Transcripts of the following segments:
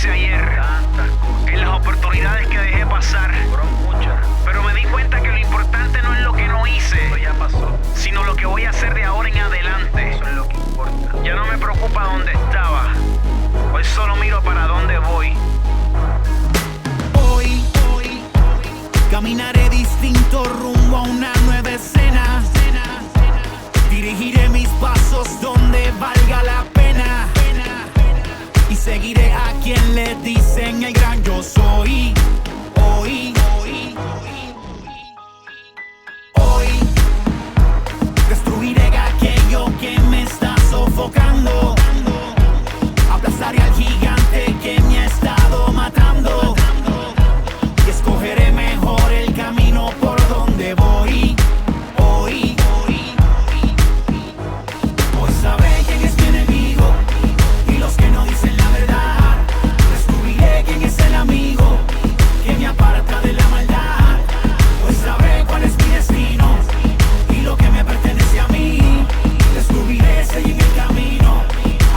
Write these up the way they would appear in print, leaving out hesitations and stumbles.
hice ayer, en las oportunidades que dejé pasar. Fueron muchas. Pero me di cuenta que lo importante no es lo que no hice, Eso ya pasó. sino lo que voy a hacer de ahora en adelante. Eso es lo que importa. Ya no me preocupa dónde estaba. Hoy solo miro para dónde voy. Hoy caminaré distinto rumbo a una nueva escena. Dirigiré mis pasos donde valga la pena. Y seguiré a quien le dicen el gran yo soy. Hoy destruiré aquello que me está sofocando. Aplastaré al gigante que me ha estado matando. Y escogeré mejor el camino por donde voy. Hoy sabré quién es mi enemigo y los que no dicen la verdad. Descubriré quién es el amigo que me aparta de la maldad. Hoy sabré cuál es mi destino y lo que me pertenece a mí. Descubriré si hay en el camino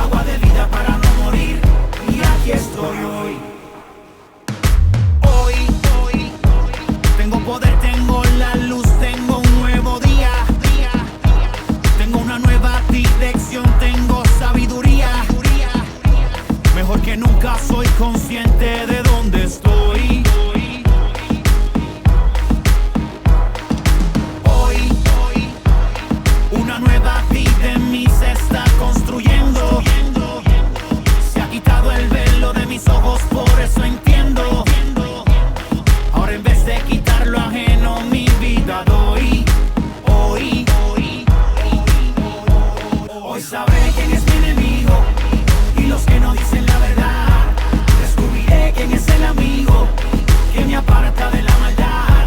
agua de vida para no morir. Y aquí estoy hoy. Tengo poder, tengo la luz, tengo un nuevo día. Tengo una nueva dirección, tengo sabiduría. Mejor que nunca soy consciente de dónde estoy. Hoy, una nueva vida en mí se está construyendo. Se ha quitado el velo de mis ojos, por eso entiendo. Ahora en vez de quitar lo ajeno, mi vida doy. Hoy sabré quién es mi enemigo y los que no dicen la verdad. Descubriré quién es el amigo que me aparta de la maldad.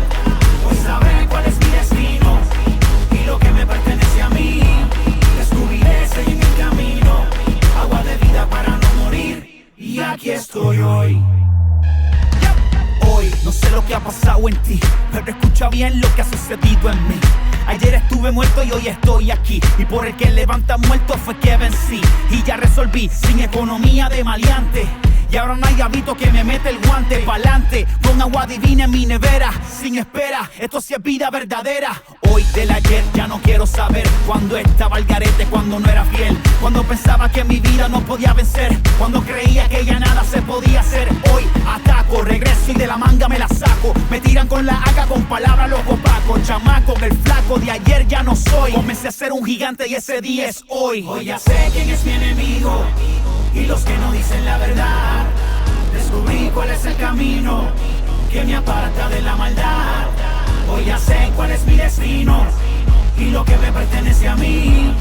Hoy sabré cuál es mi destino y lo que me pertenece a mí. Descubriré si hay en el camino agua de vida para no morir. Y aquí estoy hoy. Hoy no sé lo que ha pasado en ti, pero escucha bien lo que ha sucedido en mí. Ayer estuve muerto y hoy estoy aquí, y por el que levanta muerto fue que vencí. Y ya resolví, sin economía de maleante. Y ahora no hay hábito que me mete el guante pa'lante, con agua divina en mi nevera, sin espera, esto sí es vida verdadera. Hoy del ayer ya no quiero saber, cuando estaba al garete, cuando no era fiel, cuando pensaba que mi vida no podía vencer, cuando creía que ya nada se podía hacer. Hoy ataco, regreso y de la manga me la saco. Me tiran con la AK, con palabras los opacos. Chamaco, el flaco de ayer ya no soy. Comencé a ser un gigante y ese día es hoy. Hoy ya sé quién es mi enemigo y los que no dicen la verdad. Descubrí cuál es el camino que me aparta de la maldad. Hoy ya sé cuál es mi destino y lo que me pertenece a mí.